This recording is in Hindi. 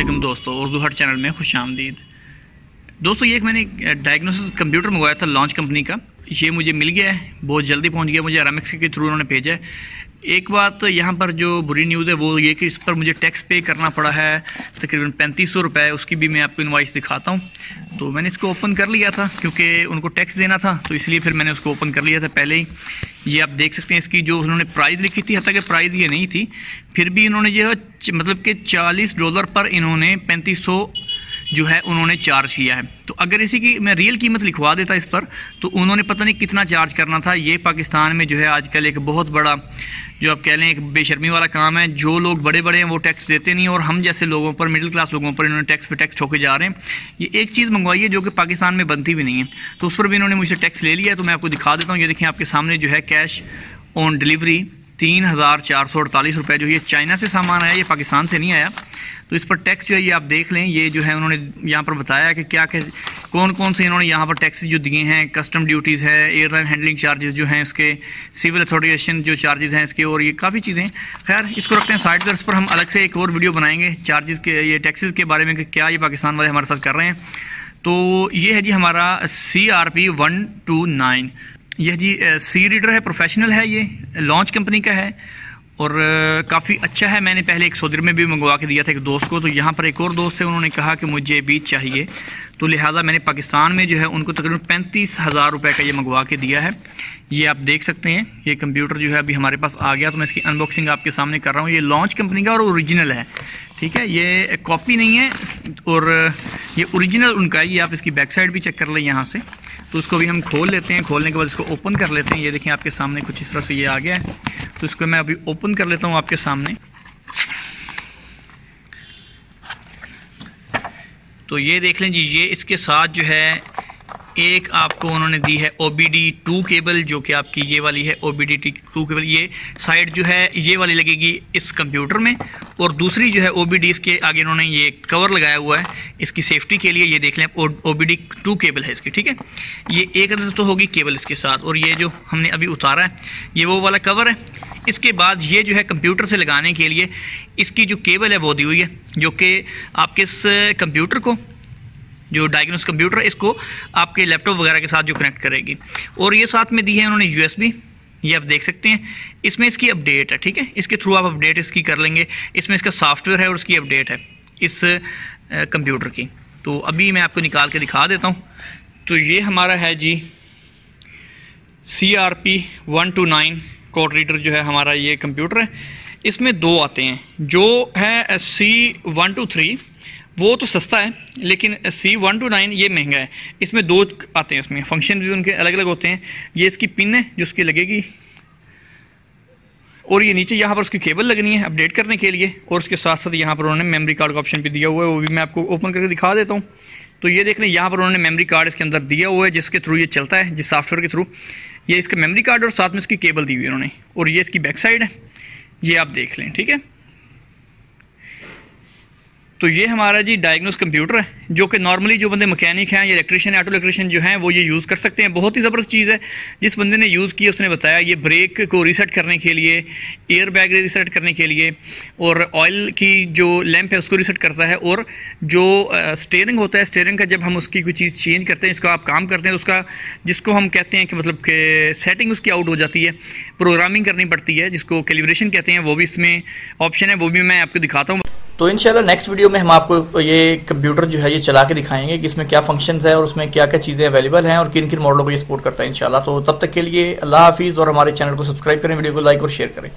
अस्सलाम दोस्तों, उर्दू हट चैनल में खुश आमदीद। दोस्तों, ये एक मैंने डायग्नोसिस कंप्यूटर मंगवाया था लॉन्च कंपनी का। ये मुझे मिल गया है, बहुत जल्दी पहुंच गया। मुझे RMX के थ्रू उन्होंने भेजा है। एक बात यहाँ पर जो बुरी न्यूज़ है वो ये कि इस पर मुझे टैक्स पे करना पड़ा है तकरीबन 3500 रुपये। उसकी भी मैं आपको इनवाइस दिखाता हूँ। तो मैंने इसको ओपन कर लिया था क्योंकि उनको टैक्स देना था, तो इसलिए फिर मैंने उसको ओपन कर लिया था पहले ही। ये आप देख सकते हैं, इसकी जो उन्होंने प्राइस लिखी थी, हालांकि प्राइस ये नहीं थी, फिर भी इन्होंने जो मतलब कि $40 पर इन्होंने 3500 जो है उन्होंने चार्ज किया है। तो अगर इसी की मैं रियल कीमत लिखवा देता इस पर, तो उन्होंने पता नहीं कितना चार्ज करना था। ये पाकिस्तान में जो है आजकल एक बहुत बड़ा, जो आप कह लें, एक बेशर्मी वाला काम है। जो लोग बड़े बड़े हैं वो टैक्स देते नहीं, और हम जैसे लोगों पर, मिडिल क्लास लोगों पर इन्होंने टैक्स पे टैक्स ठोके जा रहे हैं। ये एक चीज़ मंगवाई है जो कि पाकिस्तान में बनती भी नहीं है, तो उस पर भी इन्होंने मुझसे टैक्स ले लिया है। तो मैं आपको दिखा देता हूँ। ये देखिए आपके सामने जो है कैश ऑन डिलीवरी 3448 रुपये। जो ये चाइना से सामान आया, ये पाकिस्तान से नहीं आया। तो इस पर टैक्स जो है ये आप देख लें। ये जो है उन्होंने यहाँ पर बताया कि क्या कौन कौन से इन्होंने यहाँ पर टैक्स जो दिए हैं। कस्टम ड्यूटीज़ है, एयरलाइन हैंडलिंग चार्जेस जो हैं इसके, सिविल अथॉरिटेशन जो चार्जेस हैं इसके, और ये काफ़ी चीज़ें। खैर, इसको रखते हैं साइड पर। इस पर हम अलग से एक और वीडियो बनाएंगे चार्जेस के, ये टैक्सेस के बारे में कि क्या ये पाकिस्तान वाले हमारे साथ कर रहे हैं। तो ये है जी हमारा CRP 129। यह जी सी रीडर है, प्रोफेशनल है, ये लॉन्च कंपनी का है और काफ़ी अच्छा है। मैंने पहले एक सऊदी में भी मंगवा के दिया था एक दोस्त को। तो यहाँ पर एक और दोस्त है, उन्होंने कहा कि मुझे भी चाहिए, तो लिहाजा मैंने पाकिस्तान में जो है उनको तकरीबन 35,000 रुपये का ये मंगवा के दिया है। ये आप देख सकते हैं, ये कंप्यूटर जो है अभी हमारे पास आ गया। तो मैं इसकी अनबॉक्सिंग आपके सामने कर रहा हूँ। ये लॉन्च कंपनी का और ओरिजिनल है, ठीक है, ये कॉपी नहीं है और ये ओरिजिनल उनका है। ये आप इसकी बैक साइड भी चेक कर लें यहाँ से। तो उसको भी हम खोल लेते हैं। खोलने के बाद इसको ओपन कर लेते हैं। ये देखें आपके सामने कुछ इस तरह से ये आ गया है। तो इसको मैं अभी ओपन कर लेता हूँ आपके सामने। तो ये देख लें जी, ये इसके साथ जो है एक आपको उन्होंने दी है OBD2 केबल, जो कि आपकी ये वाली है OBD2 केबल। ये साइड जो है ये वाली लगेगी इस कंप्यूटर में, और दूसरी जो है OBD, इसके आगे इन्होंने ये कवर लगाया हुआ है इसकी सेफ्टी के लिए। ये देख लें, OBD2 केबल है इसकी, ठीक है। ये एक अंदर तो होगी केबल इसके साथ, और ये जो हमने अभी उतारा है ये वो वाला कवर है। इसके बाद ये जो है कंप्यूटर से लगाने के लिए इसकी जो केबल है वो दी हुई है, जो कि आपके इस कंप्यूटर को, जो डायग्नोस कंप्यूटर है, इसको आपके लैपटॉप वगैरह के साथ जो कनेक्ट करेगी। और ये साथ में दी है उन्होंने USB, ये आप देख सकते हैं। इसमें इसकी अपडेट है, ठीक है, इसके थ्रू आप अपडेट इसकी कर लेंगे। इसमें इसका सॉफ्टवेयर है और उसकी अपडेट है इस कंप्यूटर की। तो अभी मैं आपको निकाल के दिखा देता हूँ। तो ये हमारा है जी CRP 129 कोड रीडर, जो है हमारा ये कंप्यूटर है। इसमें दो आते हैं, जो है C123 वो तो सस्ता है, लेकिन C129 ये महंगा है। इसमें दो आते हैं, इसमें फंक्शन भी उनके अलग अलग होते हैं। ये इसकी पिन है जो उसकी लगेगी, और ये नीचे यहाँ पर उसकी केबल लगनी है अपडेट करने के लिए। और उसके साथ साथ यहाँ पर उन्होंने मेमोरी कार्ड का ऑप्शन भी दिया हुआ है, वो भी मैं आपको ओपन करके दिखा देता हूँ। तो ये देख लें, यहाँ पर उन्होंने मेमोरी कार्ड इसके अंदर दिया हुआ है, जिसके थ्रू ये चलता है, जिस सॉफ्टवेयर के थ्रू। ये इसका मेमोरी कार्ड और साथ में उसकी केबल दी हुई है उन्होंने, और ये इसकी बैक साइड है, ये आप देख लें, ठीक है। तो ये हमारा जी डायग्नोस कंप्यूटर है, जो कि नॉर्मली जो बंदे मैकेनिक हैं या इलेक्ट्रिशियन, ऑटो इलेक्ट्रिशियन जो हैं, वो ये यूज़ कर सकते हैं। बहुत ही ज़बरदस्त चीज़ है। जिस बंदे ने यूज़ की उसने बताया, ये ब्रेक को रीसेट करने के लिए, एयर बैग रीसेट करने के लिए, और ऑयल की जो लैंप है उसको रीसेट करता है। और जो स्टीयरिंग होता है, स्टीयरिंग का जब हम उसकी कोई चीज़ चेंज करते हैं, इसका आप काम करते हैं, तो उसका जिसको हम कहते हैं कि मतलब कि सेटिंग उसकी आउट हो जाती है, प्रोग्रामिंग करनी पड़ती है, जिसको कैलिब्रेशन कहते हैं, वो भी इसमें ऑप्शन है, वो भी मैं आपको दिखाता हूँ। तो इंशाल्लाह नेक्स्ट वीडियो में हम आपको ये कंप्यूटर जो है ये चला के दिखाएंगे कि इसमें क्या फंक्शंस है और उसमें क्या क्या चीज़ें अवेलेबल हैं और किन किन मॉडलों को ये सपोर्ट करता है इंशाल्लाह। तो तब तक के लिए अल्लाह हाफिज़, और हमारे चैनल को सब्सक्राइब करें, वीडियो को लाइक और शेयर करें।